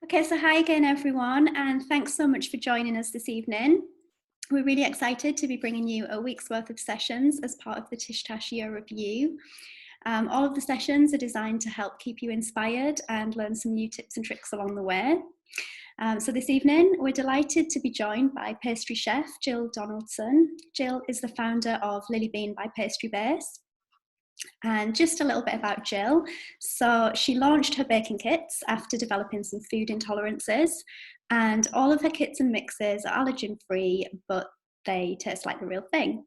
Okay, so hi again, everyone, and thanks so much for joining us this evening. We're really excited to be bringing you a week's worth of sessions as part of the Tish Tash Year Review. All of the sessions are designed to help keep you inspired and learn some new tips and tricks along the way. So this evening, we're delighted to be joined by pastry chef Jill Donaldson. Jill is the founder of LillyBean by PastryBase. And just a little bit about Jill. So she launched her baking kits after developing some food intolerances, and all of her kits and mixes are allergen free, but they taste like the real thing.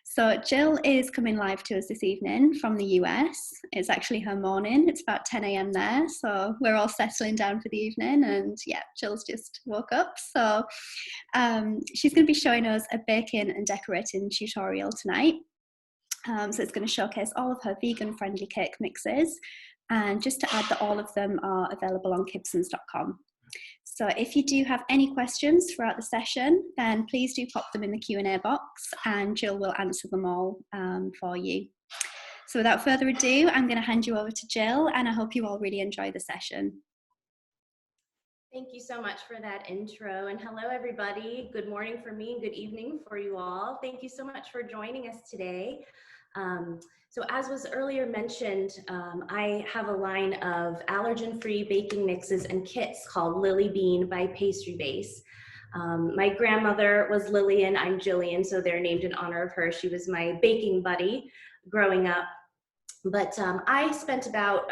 So Jill is coming live to us this evening from the US. It's actually her morning. It's about 10 a.m. there. So we're all settling down for the evening, and yeah, Jill's just woke up. So she's going to be showing us a baking and decorating tutorial tonight. So it's going to showcase all of her vegan-friendly cake mixes, and just to add that all of them are available on kibsons.com. So if you do have any questions throughout the session, then please do pop them in the Q&A box, and Jill will answer them all for you. So without further ado, I'm going to hand you over to Jill, and I hope you all really enjoy the session. Thank you so much for that intro, and hello everybody. Good morning for me and good evening for you all. Thank you so much for joining us today. So as was earlier mentioned, I have a line of allergen-free baking mixes and kits called LillyBean by PastryBase. My grandmother was Lillian, I'm Jillian, so they're named in honor of her. She was my baking buddy growing up. But I spent about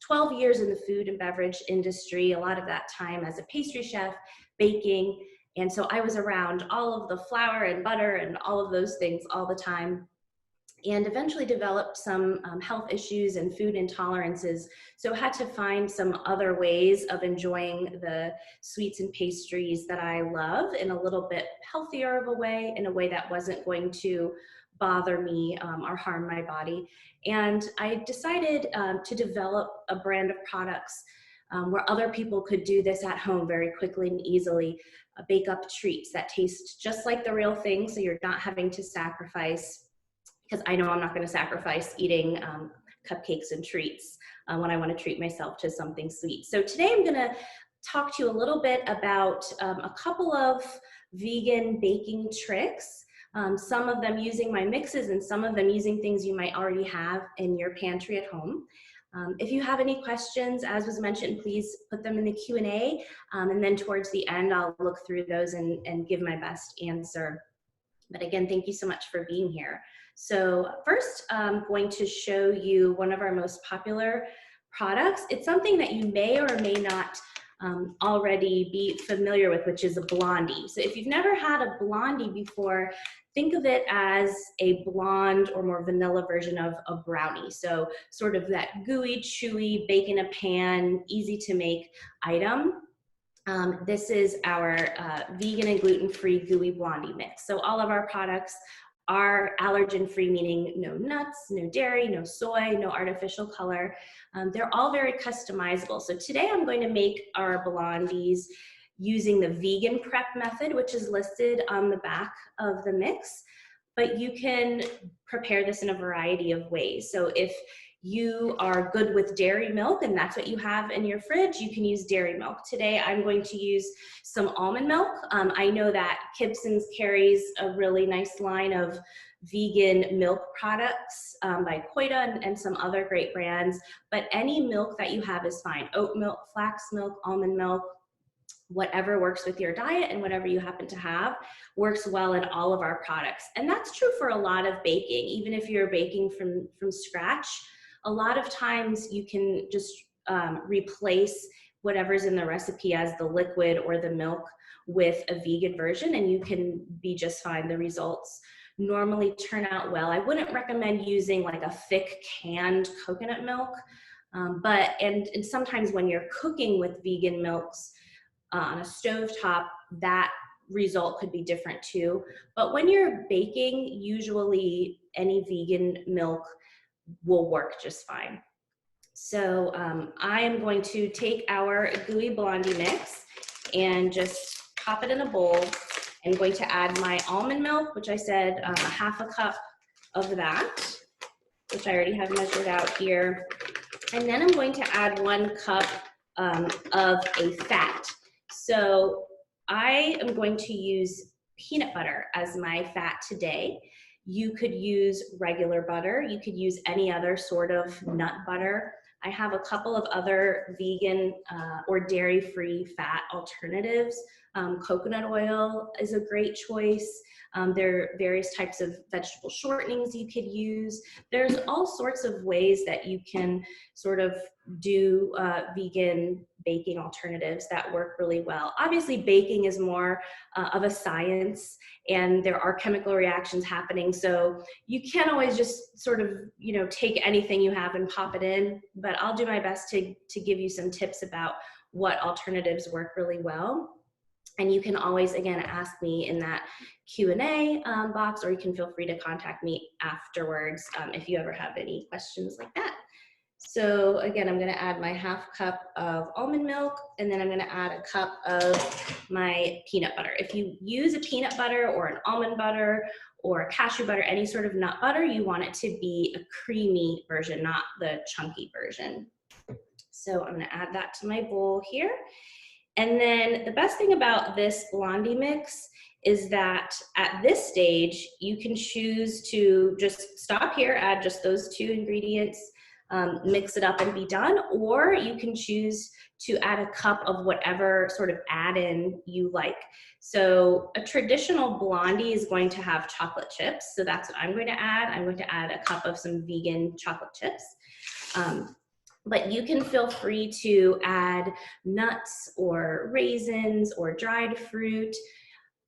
12 years in the food and beverage industry, a lot of that time as a pastry chef, baking. And so I was around all of the flour and butter and all of those things all the time, and eventually developed some health issues and food intolerances. So had to find some other ways of enjoying the sweets and pastries that I love in a little bit healthier of a way, in a way that wasn't going to bother me or harm my body. And I decided to develop a brand of products where other people could do this at home very quickly and easily, bake up treats that taste just like the real thing, so you're not having to sacrifice, because I know I'm not going to sacrifice eating cupcakes and treats when I want to treat myself to something sweet. So today I'm going to talk to you a little bit about a couple of vegan baking tricks, some of them using my mixes and some of them using things you might already have in your pantry at home. If you have any questions, as was mentioned, please put them in the Q&A, and then towards the end I'll look through those and give my best answer. But again, thank you so much for being here. So first, I'm going to show you one of our most popular products. It's something that you may or may not already be familiar with, which is a blondie. So if you've never had a blondie before, think of it as a blonde or more vanilla version of a brownie. So sort of that gooey, chewy, bake in a pan, easy to make item. This is our vegan and gluten-free gooey blondie mix. So all of our products are allergen-free, meaning no nuts, no dairy, no soy, no artificial color. They're all very customizable. So today I'm going to make our blondies using the vegan prep method, which is listed on the back of the mix. But you can prepare this in a variety of ways. So if you are good with dairy milk and that's what you have in your fridge, you can use dairy milk. Today I'm going to use some almond milk. I know that Kibsons carries a really nice line of vegan milk products by Koita and some other great brands, but any milk that you have is fine. Oat milk, flax milk, almond milk, whatever works with your diet and whatever you happen to have works well in all of our products. And that's true for a lot of baking. Even if you're baking from scratch, a lot of times you can just replace whatever's in the recipe as the liquid or the milk with a vegan version, and you can be just fine. The results normally turn out well. I wouldn't recommend using like a thick canned coconut milk, and sometimes when you're cooking with vegan milks on a stovetop, that result could be different too. But when you're baking, usually any vegan milk will work just fine. So I am going to take our gooey blondie mix and just pop it in a bowl. I'm going to add my almond milk, which I said a half a cup of that, which I already have measured out here. And then I'm going to add 1 cup of a fat. So I am going to use peanut butter as my fat today. You could use regular butter. You could use any other sort of nut butter. I have a couple of other vegan or dairy-free fat alternatives. Coconut oil is a great choice. There are various types of vegetable shortenings you could use. There's all sorts of ways that you can sort of do vegan baking alternatives that work really well. Obviously, baking is more of a science, and there are chemical reactions happening. So you can't always just sort of, take anything you have and pop it in, but I'll do my best to give you some tips about what alternatives work really well. And you can always, again, ask me in that Q&A box, or you can feel free to contact me afterwards if you ever have any questions like that. So again, I'm gonna add my ½ cup of almond milk, and then I'm gonna add a cup of my peanut butter. If you use a peanut butter or an almond butter or a cashew butter, any sort of nut butter, you want it to be a creamy version, not the chunky version. So I'm gonna add that to my bowl here. And then the best thing about this blondie mix is that at this stage, you can choose to just stop here, add just those 2 ingredients, mix it up and be done, or you can choose to add a cup of whatever sort of add-in you like. So a traditional blondie is going to have chocolate chips, so that's what I'm going to add. I'm going to add a cup of some vegan chocolate chips. But you can feel free to add nuts or raisins or dried fruit.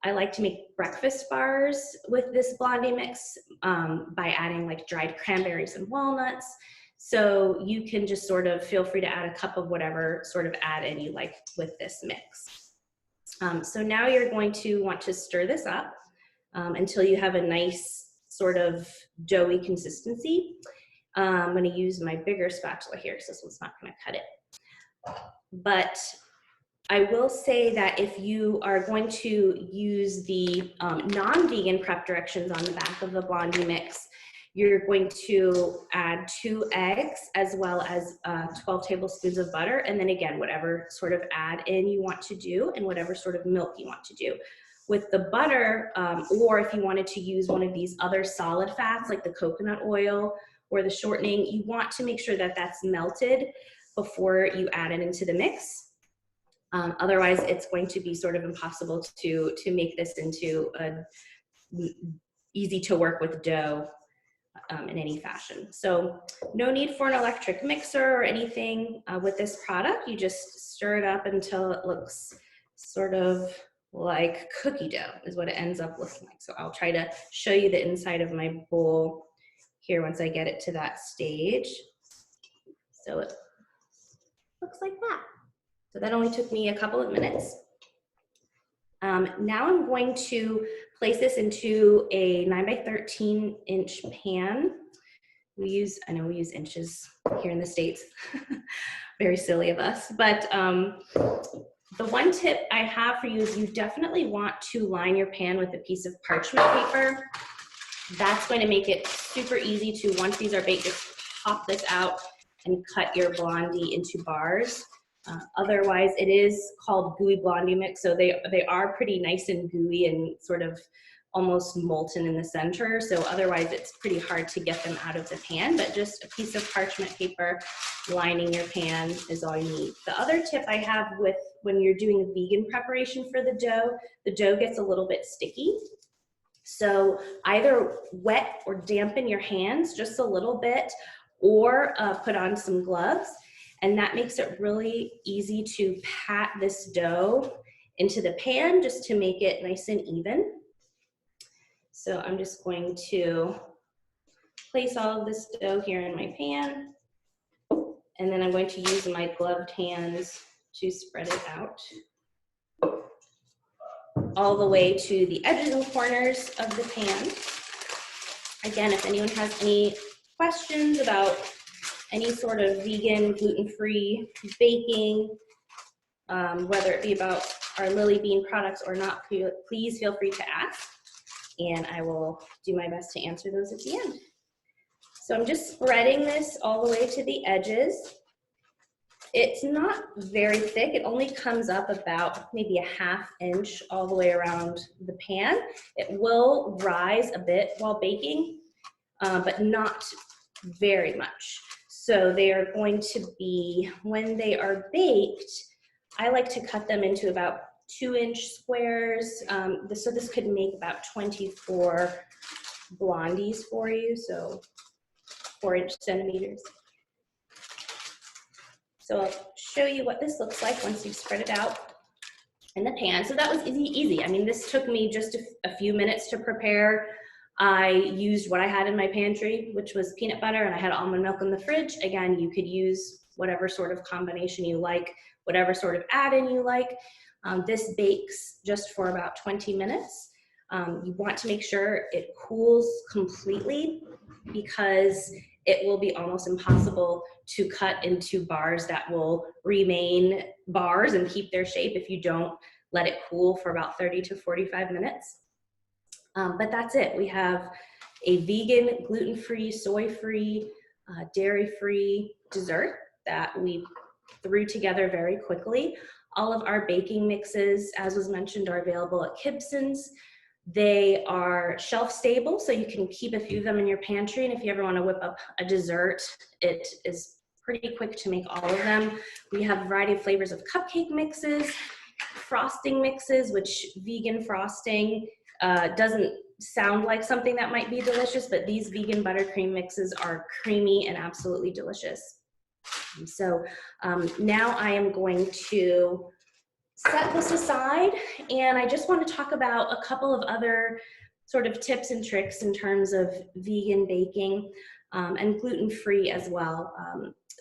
I like to make breakfast bars with this blondie mix by adding like dried cranberries and walnuts. So you can just sort of feel free to add a cup of whatever sort of add-in you like with this mix. So now you're going to want to stir this up until you have a nice sort of doughy consistency. I'm going to use my bigger spatula here because this one's not going to cut it. But I will say that if you are going to use the non-vegan prep directions on the back of the blondie mix, you're going to add 2 eggs as well as 12 tablespoons of butter, and then again, whatever sort of add-in you want to do and whatever sort of milk you want to do. With the butter, or if you wanted to use one of these other solid fats like the coconut oil or the shortening, you want to make sure that that's melted before you add it into the mix. Otherwise, it's going to be sort of impossible to make this into a easy to work with dough in any fashion. So no need for an electric mixer or anything with this product. You just stir it up until it looks sort of like cookie dough is what it ends up looking like. So I'll try to show you the inside of my bowl here once I get it to that stage. So it looks like that. So that only took me a couple of minutes. Now I'm going to place this into a 9 by 13 inch pan. I know we use inches here in the States. Very silly of us. But the one tip I have for you is you definitely want to line your pan with a piece of parchment paper. That's going to make it super easy to, once these are baked, just pop this out and cut your blondie into bars. Otherwise, it is called gooey blondie mix, so they are pretty nice and gooey and sort of almost molten in the center. So otherwise, it's pretty hard to get them out of the pan, but just a piece of parchment paper lining your pan is all you need. The other tip I have with when you're doing a vegan preparation for the dough gets a little bit sticky. So either wet or dampen your hands just a little bit, or put on some gloves. And that makes it really easy to pat this dough into the pan just to make it nice and even. So I'm just going to place all of this dough here in my pan. And then I'm going to use my gloved hands to spread it out all the way to the edges and corners of the pan. Again, if anyone has any questions about any sort of vegan, gluten-free baking, whether it be about our LillyBean products or not, please feel free to ask, and I will do my best to answer those at the end. So I'm just spreading this all the way to the edges. It's not very thick. It only comes up about maybe a 1/2 inch all the way around the pan. It will rise a bit while baking, but not very much. So they are going to be, when they are baked, I like to cut them into about 2-inch squares. So this could make about 24 blondies for you, so 4 centimeters. So I'll show you what this looks like once you've spread it out in the pan. So that was easy. I mean, this took me just a few minutes to prepare. I used what I had in my pantry, which was peanut butter, and I had almond milk in the fridge. Again, you could use whatever sort of combination you like, whatever sort of add-in you like. This bakes just for about 20 minutes. You want to make sure it cools completely, because it will be almost impossible to cut into bars that will remain bars and keep their shape if you don't let it cool for about 30 to 45 minutes. But that's it. We have a vegan, gluten-free, soy-free, dairy-free dessert that we threw together very quickly. All of our baking mixes, as was mentioned, are available at Kibson's. They are shelf stable, so you can keep a few of them in your pantry, and if you ever want to whip up a dessert, it is pretty quick to make all of them. We have a variety of flavors of cupcake mixes, frosting mixes, which vegan frosting doesn't sound like something that might be delicious, but these vegan buttercream mixes are creamy and absolutely delicious. So now I am going to set this aside, and I just want to talk about a couple of other sort of tips and tricks in terms of vegan baking and gluten-free as well.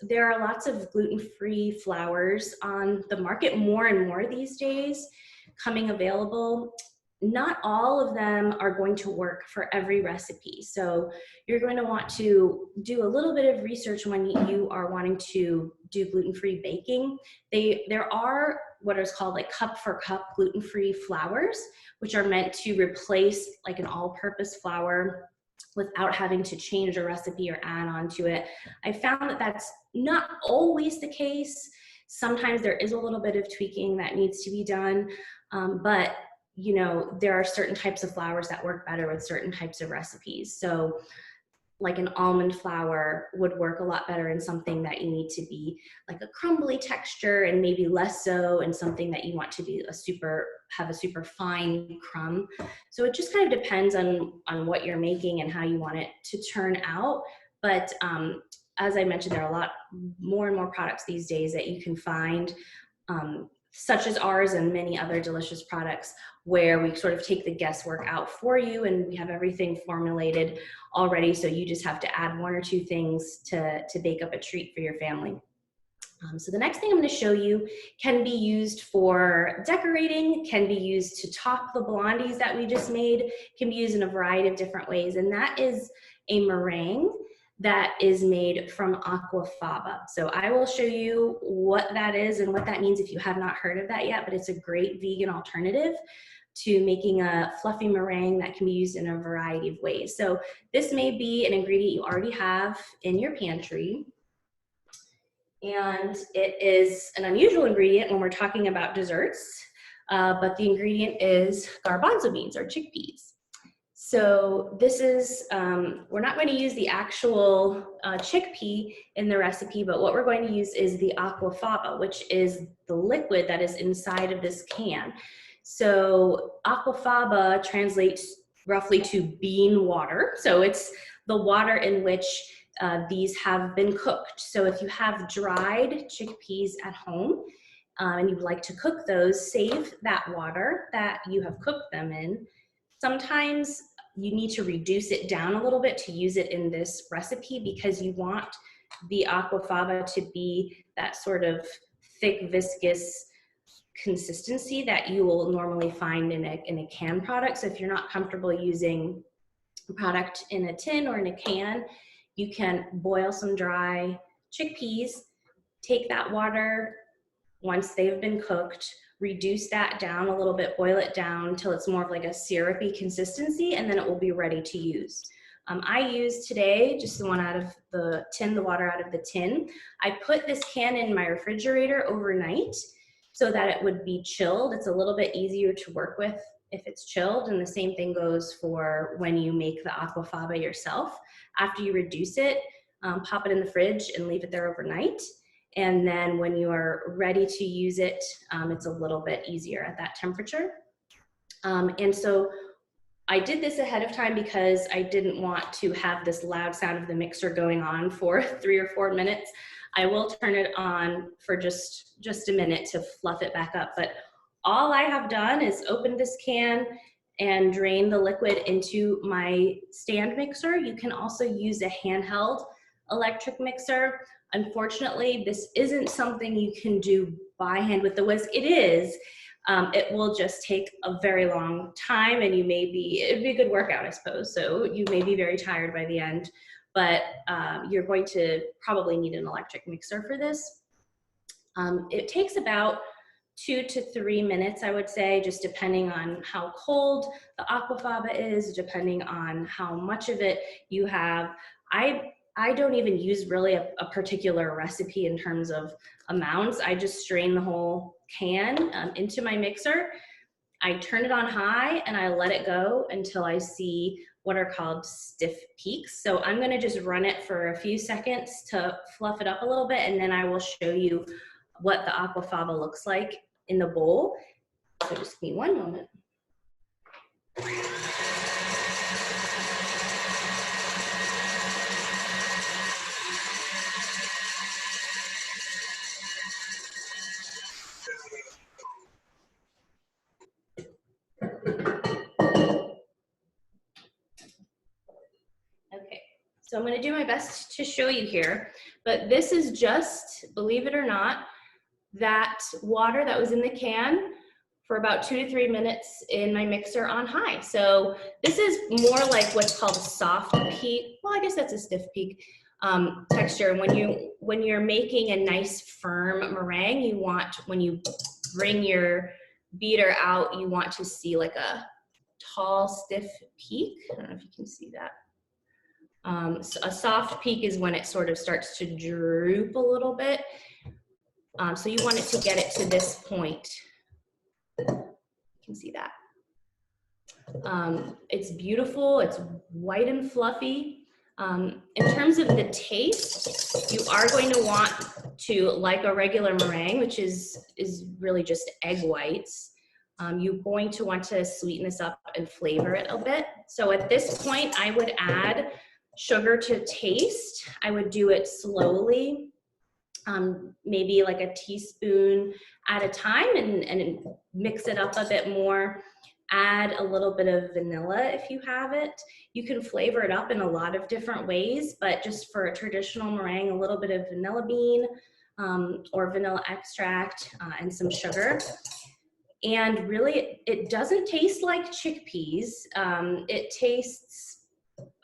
There are lots of gluten-free flours on the market, more and more these days, coming available. Not all of them are going to work for every recipe. So you're going to want to do a little bit of research when you are wanting to do gluten-free baking. There are what is called like cup for cup gluten-free flours, which are meant to replace like an all-purpose flour without having to change a recipe or add on to it. I found that that's not always the case. Sometimes there is a little bit of tweaking that needs to be done, but you know, there are certain types of flours that work better with certain types of recipes. So like an almond flour would work a lot better in something that you need to be like a crumbly texture, and maybe less so in something that you want to be have a super fine crumb. So it just kind of depends on what you're making and how you want it to turn out. But as I mentioned, there are a lot more and more products these days that you can find, such as ours and many other delicious products, where we sort of take the guesswork out for you, and we have everything formulated already, so you just have to add 1 or 2 things to bake up a treat for your family. So the next thing I'm going to show you can be used for decorating, can be used to top the blondies that we just made, can be used in a variety of different ways, and that is a meringue that is made from aquafaba. So I will show you what that is and what that means if you have not heard of that yet, but it's a great vegan alternative to making a fluffy meringue that can be used in a variety of ways. So this may be an ingredient you already have in your pantry, and it is an unusual ingredient when we're talking about desserts, but the ingredient is garbanzo beans or chickpeas. So this is, we're not going to use the actual chickpea in the recipe, but what we're going to use is the aquafaba, which is the liquid that is inside of this can. So aquafaba translates roughly to bean water. So it's the water in which these have been cooked. So if you have dried chickpeas at home and you'd like to cook those, save that water that you have cooked them in. Sometimes you need to reduce it down a little bit to use it in this recipe, because you want the aquafaba to be that sort of thick, viscous consistency that you will normally find in a canned product. So if you're not comfortable using a product in a tin or in a can, you can boil some dry chickpeas, take that water once they've been cooked, reduce that down a little bit, boil it down until it's more of like a syrupy consistency, and then it will be ready to use. I used today just the one out of the tin, the water out of the tin. I put this can in my refrigerator overnight so that it would be chilled. It's a little bit easier to work with if it's chilled, and the same thing goes for when you make the aquafaba yourself. After you reduce it, pop it in the fridge and leave it there overnight. And then when you are ready to use it, it's a little bit easier at that temperature. And so I did this ahead of time because I didn't want to have this loud sound of the mixer going on for 3 or 4 minutes. I will turn it on for just a minute to fluff it back up. But all I have done is open this can and drain the liquid into my stand mixer. You can also use a handheld electric mixer. Unfortunately, this isn't something you can do by hand with the whisk. It is. It will just take a very long time, and it'd be a good workout, I suppose. So you may be very tired by the end, but you're going to probably need an electric mixer for this. It takes about 2 to 3 minutes, I would say, just depending on how cold the aquafaba is, depending on how much of it you have. I don't even use really a particular recipe in terms of amounts. I just strain the whole can into my mixer. I turn it on high and I let it go until I see what are called stiff peaks. So I'm gonna just run it for a few seconds to fluff it up a little bit, and then I will show you what the aquafaba looks like in the bowl. So just give me one moment. Okay, so I'm gonna do my best to show you here, but this is just, believe it or not, that water that was in the can for about 2 to 3 minutes in my mixer on high. So this is more like what's called a soft peak. Well, I guess that's a stiff peak texture. When you're making a nice firm meringue, you want, when you bring your beater out, you want to see like a tall, stiff peak. I don't know if you can see that. So a soft peak is when it sort of starts to droop a little bit. So you want it to get it to this point. You can see that. It's beautiful, it's white and fluffy. In terms of the taste, you are going to want to, like a regular meringue, which is really just egg whites, you're going to want to sweeten this up and flavor it a bit. So at this point, I would add sugar to taste. I would do it slowly, maybe like a teaspoon at a time, and mix it up a bit more. Add a little bit of vanilla if you have it. You can flavor it up in a lot of different ways, but just for a traditional meringue, a little bit of vanilla bean or vanilla extract and some sugar. And really, it doesn't taste like chickpeas. It tastes,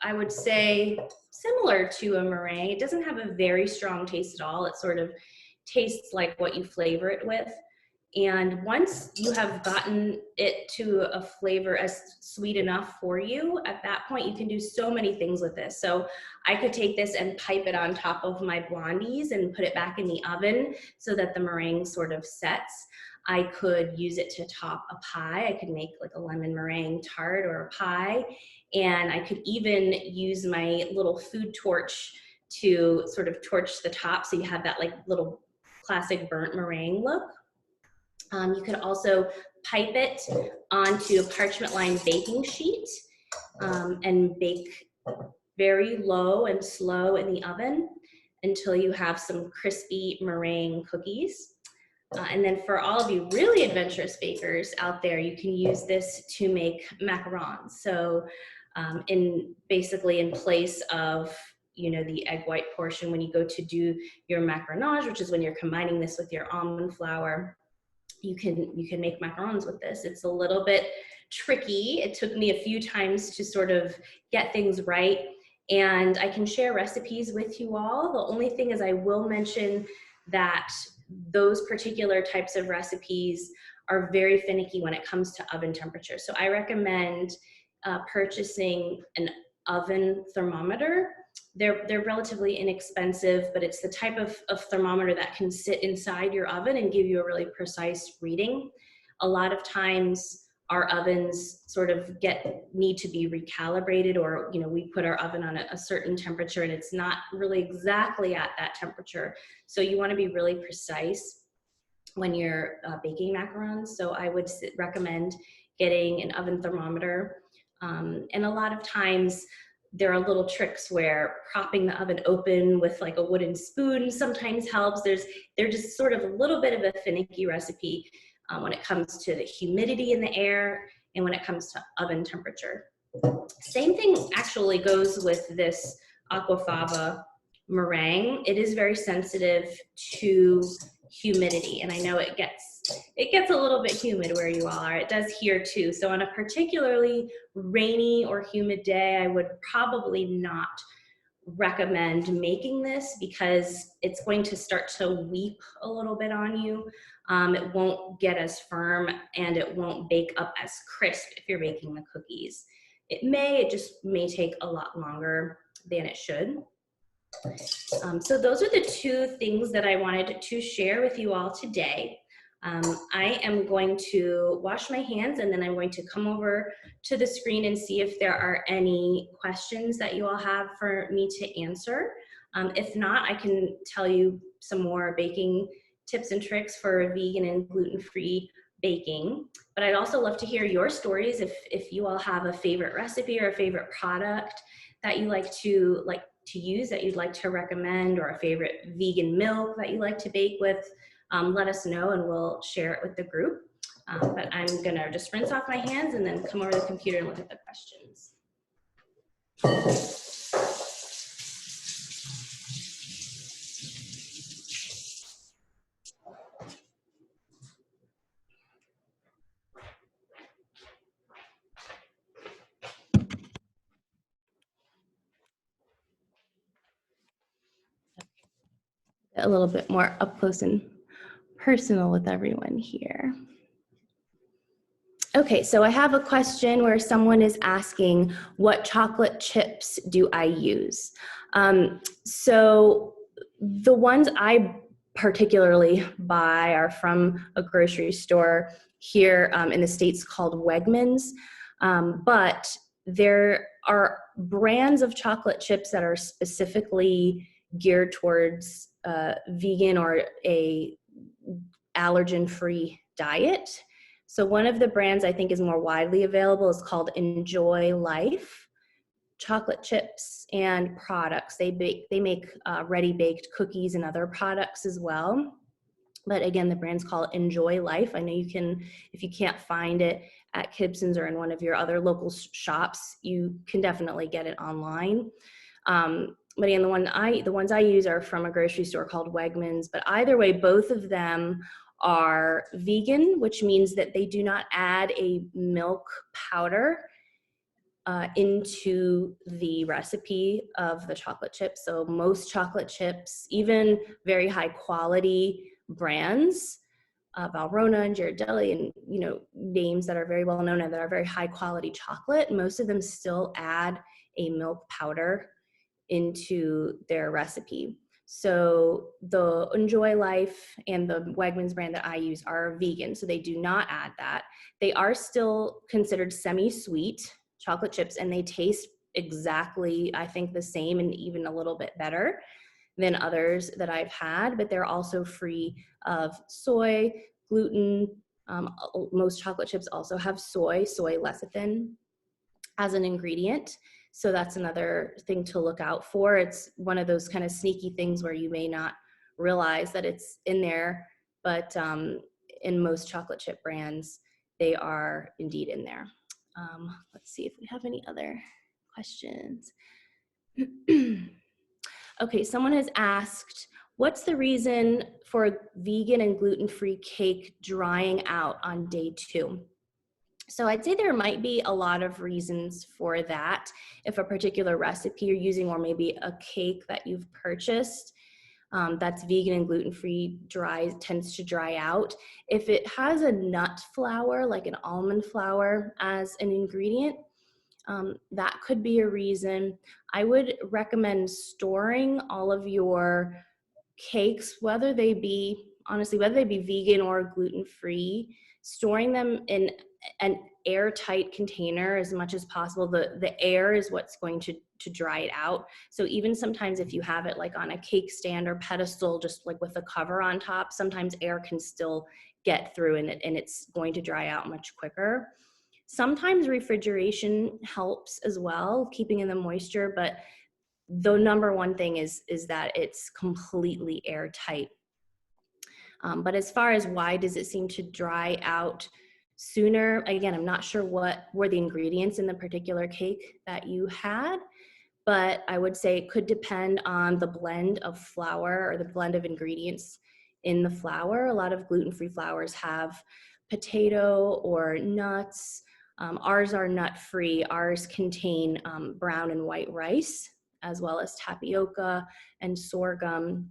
I would say, similar to a meringue. It doesn't have a very strong taste at all. It sort of tastes like what you flavor it with. And once you have gotten it to a flavor as sweet enough for you, at that point you can do so many things with this. So I could take this and pipe it on top of my blondies and put it back in the oven so that the meringue sort of sets. I could use it to top a pie. I could make like a lemon meringue tart or a pie. And I could even use my little food torch to sort of torch the top so you have that like little classic burnt meringue look. You could also pipe it onto a parchment lined baking sheet and bake very low and slow in the oven until you have some crispy meringue cookies. And then for all of you really adventurous bakers out there, you can use this to make macarons. So basically in place of, you know, the egg white portion, when you go to do your macaronage, which is when you're combining this with your almond flour, you can make macarons with this. It's a little bit tricky. It took me a few times to sort of get things right, and I can share recipes with you all. The only thing is I will mention that those particular types of recipes are very finicky when it comes to oven temperature. So I recommend purchasing an oven thermometer. They're relatively inexpensive, but it's the type of thermometer that can sit inside your oven and give you a really precise reading. A lot of times our ovens sort of need to be recalibrated, or we put our oven on a certain temperature and it's not really exactly at that temperature. So you want to be really precise when you're baking macarons. So I would recommend getting an oven thermometer. And a lot of times there are little tricks where propping the oven open with like a wooden spoon sometimes helps. They're just sort of a little bit of a finicky recipe when it comes to the humidity in the air and when it comes to oven temperature. Same thing actually goes with this aquafaba meringue. It is very sensitive to humidity, and I know it gets a little bit humid where you all are. It does here too. So on a particularly rainy or humid day, I would probably not recommend making this because it's going to start to weep a little bit on you. It won't get as firm and it won't bake up as crisp if you're baking the cookies. It just may take a lot longer than it should. So those are the two things that I wanted to share with you all today. I am going to wash my hands and then I'm going to come over to the screen and see if there are any questions that you all have for me to answer. If not, I can tell you some more baking tips and tricks for vegan and gluten-free baking. But I'd also love to hear your stories if you all have a favorite recipe or a favorite product that you like to use, that you'd like to recommend, or a favorite vegan milk that you like to bake with. Let us know and we'll share it with the group. But I'm gonna just rinse off my hands and then come over to the computer and look at the questions. A little bit more up close and personal with everyone here. Okay, so I have a question where someone is asking, what chocolate chips do I use? So the ones I particularly buy are from a grocery store here in the States called Wegmans, but there are brands of chocolate chips that are specifically geared towards vegan or a allergen-free diet. So one of the brands I think is more widely available is called Enjoy Life chocolate chips and products. They make ready-baked cookies and other products as well. But again, the brand's called Enjoy Life. I know you can, if you can't find it at Kibson's or in one of your other local shops, you can definitely get it online. But again, the ones I use are from a grocery store called Wegmans. But either way, both of them are vegan, which means that they do not add a milk powder into the recipe of the chocolate chips. So most chocolate chips, even very high quality brands, Valrhona and Ghirardelli and names that are very well known and that are very high quality chocolate, most of them still add a milk powder into their recipe. So the Enjoy Life and the Wegmans brand that I use are vegan, so they do not add that. They are still considered semi-sweet chocolate chips, and they taste exactly, I think, the same and even a little bit better than others that I've had, but they're also free of soy, gluten. Most chocolate chips also have soy lecithin as an ingredient. So that's another thing to look out for. It's one of those kind of sneaky things where you may not realize that it's in there, but in most chocolate chip brands, they are indeed in there. Let's see if we have any other questions. Okay, someone has asked, what's the reason for vegan and gluten-free cake drying out on day 2? So I'd say there might be a lot of reasons for that. If a particular recipe you're using, or maybe a cake that you've purchased that's vegan and gluten-free tends to dry out. If it has a nut flour, like an almond flour as an ingredient, That could be a reason. I would recommend storing all of your cakes, whether they be, honestly, whether they be vegan or gluten-free, storing them in an airtight container as much as possible. The air is what's going to dry it out. So even sometimes if you have it like on a cake stand or pedestal, just like with a cover on top, sometimes air can still get through and it's going to dry out much quicker. Sometimes refrigeration helps as well, keeping in the moisture, but the number one thing is that it's completely airtight. But as far as why does it seem to dry out sooner, again, I'm not sure what were the ingredients in the particular cake that you had, but I would say it could depend on the blend of flour or the blend of ingredients in the flour. A lot of gluten-free flours have potato or nuts. Ours are nut-free. Ours contain brown and white rice, as well as tapioca and sorghum.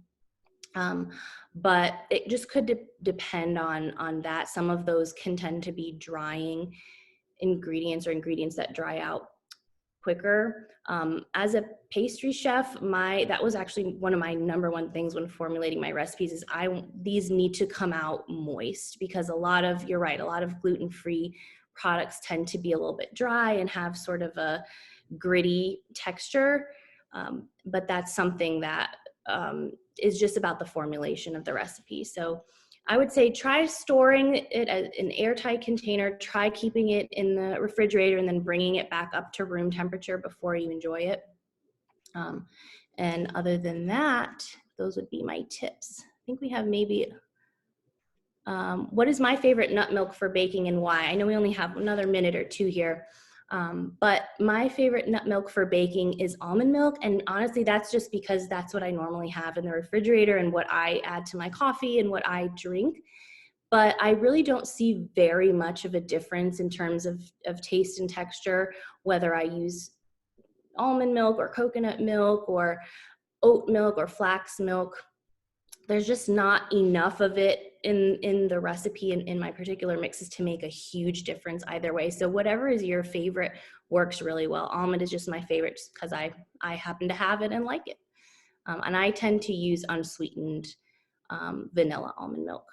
But it just could depend on that. Some of those can tend to be drying ingredients or ingredients that dry out quicker. As a pastry chef, that was actually one of my number one things when formulating my recipes is these need to come out moist, because you're right, a lot of gluten-free products tend to be a little bit dry and have sort of a gritty texture. But that's something that is just about the formulation of the recipe. So I would say try storing it in an airtight container, try keeping it in the refrigerator and then bringing it back up to room temperature before you enjoy it. And other than that, those would be my tips. I think we have maybe, what is my favorite nut milk for baking and why? I know we only have another minute or two here. But my favorite nut milk for baking is almond milk. And honestly, that's just because that's what I normally have in the refrigerator and what I add to my coffee and what I drink. But I really don't see very much of a difference in terms of taste and texture, whether I use almond milk or coconut milk or oat milk or flax milk. There's just not enough of it in the recipe and in my particular mixes to make a huge difference either way. So whatever is your favorite works really well. Almond is just my favorite just because I happen to have it and like it. And I tend to use unsweetened vanilla almond milk.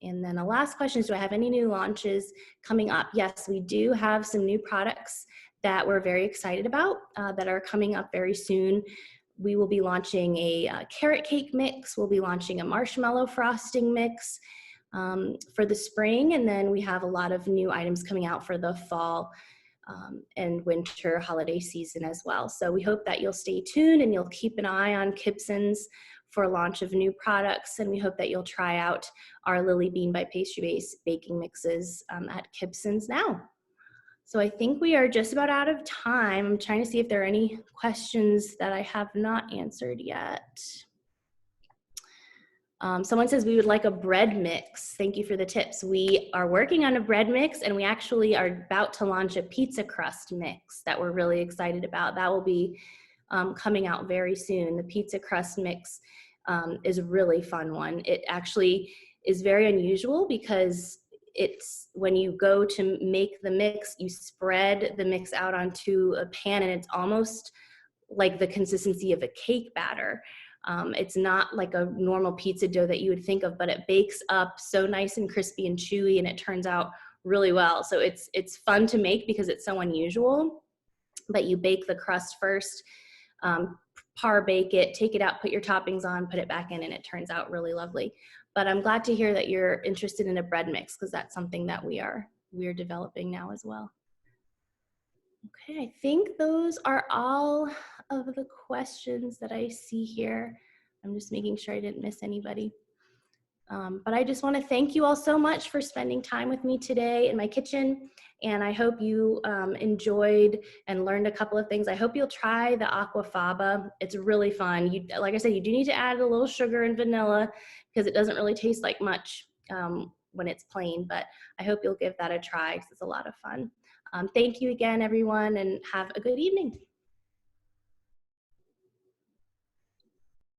And then the last question is, do I have any new launches coming up? Yes, we do have some new products that we're very excited about that are coming up very soon. We will be launching a carrot cake mix. We'll be launching a marshmallow frosting mix for the spring. And then we have a lot of new items coming out for the fall and winter holiday season as well. So we hope that you'll stay tuned and you'll keep an eye on Kibson's for launch of new products. And we hope that you'll try out our LillyBean by PastryBase baking mixes at Kibson's now. So I think we are just about out of time. I'm trying to see if there are any questions that I have not answered yet. Someone says we would like a bread mix. Thank you for the tips. We are working on a bread mix, and we actually are about to launch a pizza crust mix that we're really excited about. That will be coming out very soon. The pizza crust mix is a really fun one. It actually is very unusual because it's when you go to make the mix, you spread the mix out onto a pan and it's almost like the consistency of a cake batter. It's not like a normal pizza dough that you would think of, but it bakes up so nice and crispy and chewy and it turns out really well. So it's fun to make because it's so unusual, but you bake the crust first, par bake it, take it out, put your toppings on, put it back in, and it turns out really lovely. But I'm glad to hear that you're interested in a bread mix because that's something that we're developing now as well. Okay, I think those are all of the questions that I see here. I'm just making sure I didn't miss anybody. But I just want to thank you all so much for spending time with me today in my kitchen. And I hope you enjoyed and learned a couple of things. I hope you'll try the aquafaba. It's really fun. Like I said, you do need to add a little sugar and vanilla because it doesn't really taste like much when it's plain. But I hope you'll give that a try because it's a lot of fun. Thank you again, everyone, and have a good evening.